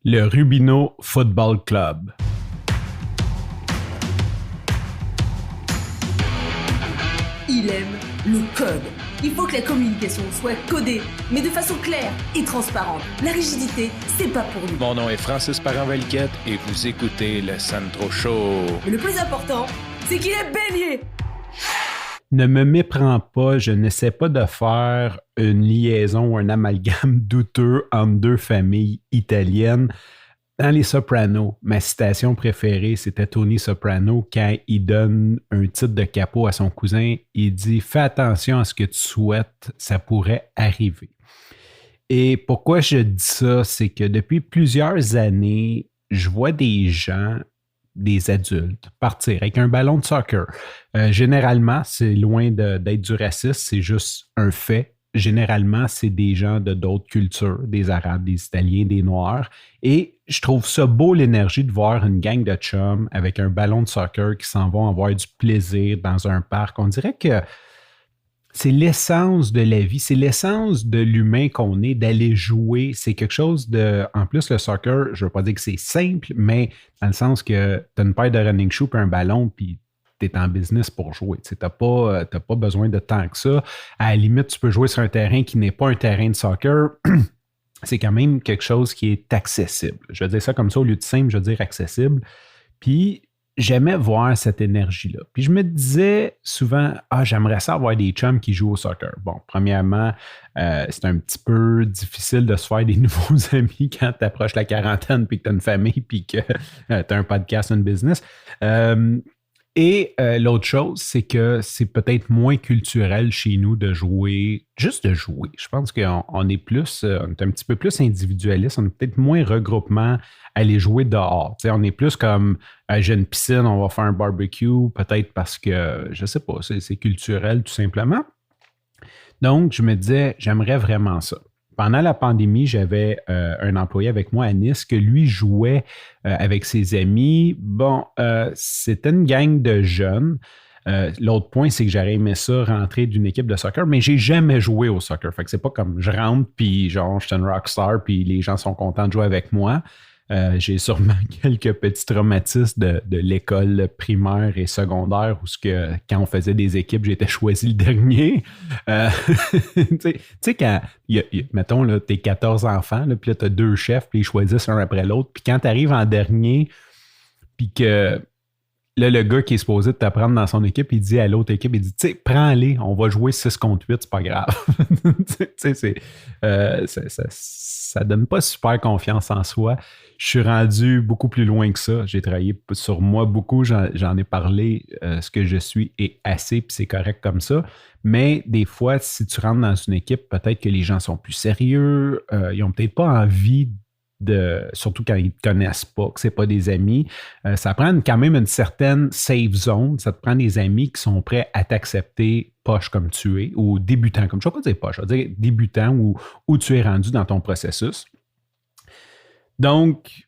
Le Rubino Football Club. Il aime le code. Il faut que la communication soit codée, mais de façon claire et transparente. La rigidité, c'est pas pour nous. Mon nom est Francis Parent-Valquette et vous écoutez le Sandro Show. Mais le plus important, c'est qu'il est bélier. Ne me méprends pas, je n'essaie pas de faire une liaison ou un amalgame douteux entre deux familles italiennes. Dans Les Sopranos, ma citation préférée, c'était Tony Soprano quand il donne un titre de capot à son cousin. Il dit « Fais attention à ce que tu souhaites, ça pourrait arriver. » Et pourquoi je dis ça, c'est que depuis plusieurs années, je vois des gens, des adultes, partir avec un ballon de soccer. Généralement, c'est loin d'être du racisme, c'est juste un fait. Généralement, c'est des gens de d'autres cultures, des Arabes, des Italiens, des Noirs. Et je trouve ça beau, l'énergie de voir une gang de chums avec un ballon de soccer qui s'en vont avoir du plaisir dans un parc. On dirait que c'est l'essence de la vie, c'est l'essence de l'humain qu'on est, d'aller jouer. C'est quelque chose de... En plus, le soccer, je ne veux pas dire que c'est simple, mais dans le sens que tu as une paire de running shoes et un ballon, puis tu es en business pour jouer. Tu n'as pas besoin de tant que ça. À la limite, tu peux jouer sur un terrain qui n'est pas un terrain de soccer. C'est quand même quelque chose qui est accessible. Je vais dire ça comme ça, au lieu de simple, je vais dire accessible. Puis, j'aimais voir cette énergie-là. Puis je me disais souvent, j'aimerais ça avoir des chums qui jouent au soccer. Bon, premièrement, c'est un petit peu difficile de se faire des nouveaux amis quand tu approches la quarantaine puis que tu as une famille puis que tu as un podcast, une business. Et l'autre chose, c'est que c'est peut-être moins culturel chez nous de jouer, juste de jouer. Je pense qu'on est plus, on est un petit peu plus individualiste, on est peut-être moins regroupement à aller jouer dehors. T'sais, on est plus comme, j'ai une piscine, on va faire un barbecue, peut-être parce que, je sais pas, c'est culturel tout simplement. Donc, je me disais, j'aimerais vraiment ça. Pendant la pandémie, j'avais un employé avec moi à Nice que lui jouait avec ses amis. Bon, c'était une gang de jeunes. L'autre point, c'est que j'aurais aimé ça rentrer d'une équipe de soccer, mais j'ai jamais joué au soccer. Fait que c'est pas comme je rentre puis genre je suis une rockstar puis les gens sont contents de jouer avec moi. J'ai sûrement quelques petits traumatismes de l'école primaire et secondaire où quand on faisait des équipes, j'étais choisi le dernier. Tu sais, quand, mettons, là, t'es 14 enfants, là, puis là, t'as deux chefs, puis ils choisissent un après l'autre. Puis quand t'arrives en dernier, puis que là, le gars qui est supposé de t'apprendre dans son équipe, il dit à l'autre équipe, il dit, tu sais, prends-les, on va jouer 6 contre 8, c'est pas grave. Tu sais, ça donne pas super confiance en soi. Je suis rendu beaucoup plus loin que ça. J'ai travaillé sur moi beaucoup, j'en ai parlé. Ce que je suis est assez, puis c'est correct comme ça. Mais des fois, si tu rentres dans une équipe, peut-être que les gens sont plus sérieux, ils n'ont peut-être pas envie surtout quand ils ne te connaissent pas, que ce n'est pas des amis. Ça prend quand même une certaine safe zone. Ça te prend des amis qui sont prêts à t'accepter poche comme tu es, ou débutant comme je ne vais pas dire poche, je vais dire débutant où tu es rendu dans ton processus. Donc,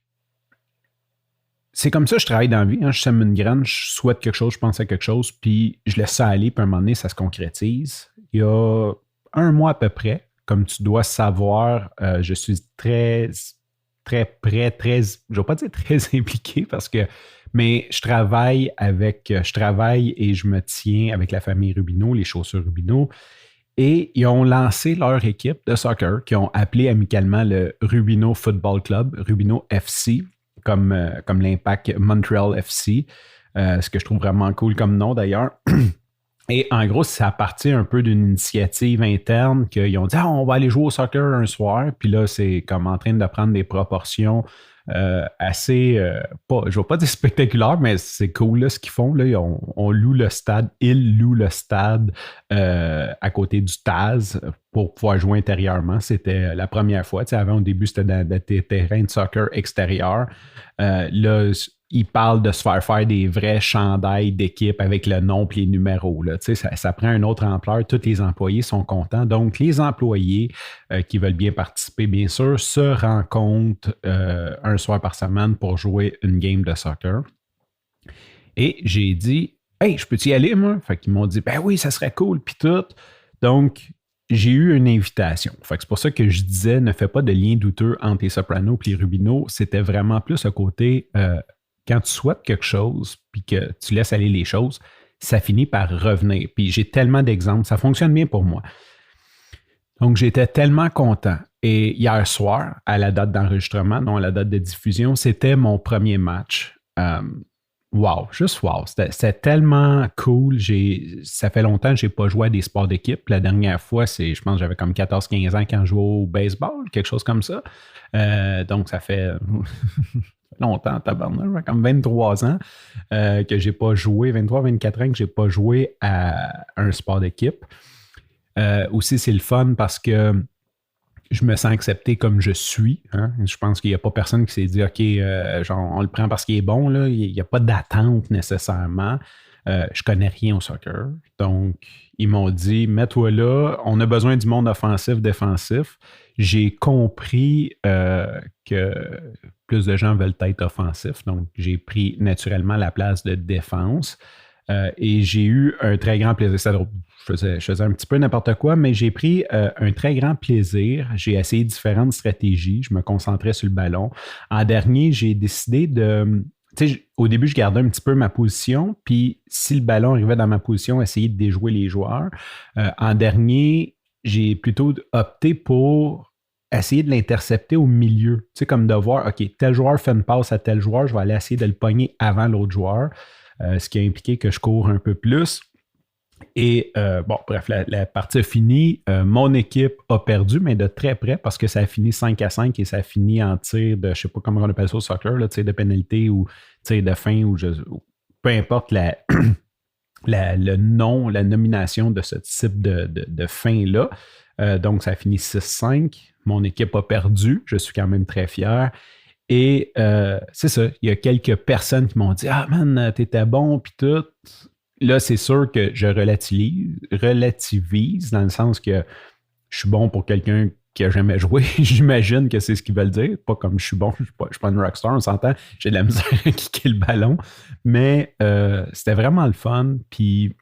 c'est comme ça que je travaille dans la vie. Hein. Je sème une graine, je souhaite quelque chose, je pense à quelque chose, puis je laisse ça aller, puis à un moment donné, ça se concrétise. Il y a un mois à peu près, comme tu dois savoir, je suis très près, je ne vais pas dire très impliqué mais je travaille et je me tiens avec la famille Rubino, les chaussures Rubino. Et ils ont lancé leur équipe de soccer qu'ils ont appelé amicalement le Rubino Football Club, Rubino FC, comme l'Impact Montreal FC, ce que je trouve vraiment cool comme nom d'ailleurs. Et en gros, ça partit un peu d'une initiative interne qu'ils ont dit « on va aller jouer au soccer un soir ». Puis là, c'est comme en train de prendre des proportions assez, je ne vais pas dire spectaculaires, mais c'est cool là, ce qu'ils font. Là, on loue le stade, ils louent le stade à côté du Taz pour pouvoir jouer intérieurement. C'était la première fois. Tu sais, avant, au début, c'était dans des terrains de soccer extérieurs. Là, ils parlent de se faire des vrais chandails d'équipe avec le nom et les numéros. Là. Tu sais, ça prend une autre ampleur. Tous les employés sont contents. Donc, les employés qui veulent bien participer, bien sûr, se rencontrent un soir par semaine pour jouer une game de soccer. Et j'ai dit, « Hey, je peux-tu y aller, moi? » Fait qu'ils m'ont dit, « Ben oui, ça serait cool. » Puis tout. Donc, j'ai eu une invitation. Fait que c'est pour ça que je disais, ne fais pas de lien douteux entre les Sopranos et les Rubino. C'était vraiment plus à côté, quand tu souhaites quelque chose, puis que tu laisses aller les choses, ça finit par revenir. Puis j'ai tellement d'exemples, ça fonctionne bien pour moi. Donc, j'étais tellement content. Et hier soir, à la date d'enregistrement, non à la date de diffusion, c'était mon premier match. Wow, juste wow. C'était tellement cool. Ça fait longtemps que je n'ai pas joué à des sports d'équipe. La dernière fois, je pense que j'avais comme 14-15 ans quand je jouais au baseball, quelque chose comme ça. Donc, ça fait longtemps, tabarnak, comme 23 ans que je n'ai pas joué, 23-24 ans que je n'ai pas joué à un sport d'équipe. Aussi, c'est le fun parce que je me sens accepté comme je suis. Hein? Je pense qu'il n'y a pas personne qui s'est dit « OK, genre, on le prend parce qu'il est bon. » là. Il n'y a pas d'attente nécessairement. Je connais rien au soccer. Donc, ils m'ont dit « Mets-toi là. On a besoin du monde offensif-défensif. » J'ai compris que plus de gens veulent être offensifs. Donc, j'ai pris naturellement la place de défense. Et j'ai eu un très grand plaisir. Je faisais un petit peu n'importe quoi, mais j'ai pris un très grand plaisir. J'ai essayé différentes stratégies. Je me concentrais sur le ballon. En dernier, j'ai décidé de... Tu sais, au début, je gardais un petit peu ma position, puis si le ballon arrivait dans ma position, essayer de déjouer les joueurs. En dernier, j'ai plutôt opté pour essayer de l'intercepter au milieu. Tu sais, comme de voir, OK, tel joueur fait une passe à tel joueur, je vais aller essayer de le pogner avant l'autre joueur. Ce qui a impliqué que je cours un peu plus. Et bon, bref, la partie a fini. Mon équipe a perdu, mais de très près, parce que ça a fini 5-5 et ça a fini en tir de, je ne sais pas comment on appelle ça au soccer, là, tir de pénalité ou tir de fin, ou peu importe le nom, la nomination de ce type de fin-là. Donc, ça a fini 6-5. Mon équipe a perdu. Je suis quand même très fier. Et c'est ça, il y a quelques personnes qui m'ont dit « Ah man, t'étais bon, puis tout. » Là, c'est sûr que je relativise dans le sens que je suis bon pour quelqu'un qui n'a jamais joué. J'imagine que c'est ce qu'ils veulent dire. Pas comme je suis bon, je suis pas une rockstar, on s'entend. J'ai de la misère à kicker le ballon. Mais c'était vraiment le fun. Puis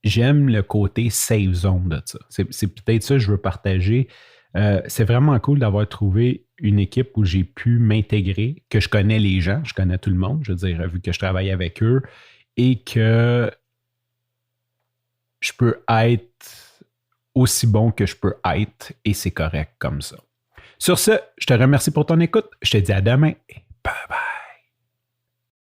j'aime le côté safe zone de ça. C'est peut-être ça que je veux partager. C'est vraiment cool d'avoir trouvé une équipe où j'ai pu m'intégrer, que je connais les gens, je connais tout le monde, je veux dire, vu que je travaille avec eux, et que je peux être aussi bon que je peux être, et c'est correct comme ça. Sur ce, je te remercie pour ton écoute. Je te dis à demain et bye bye.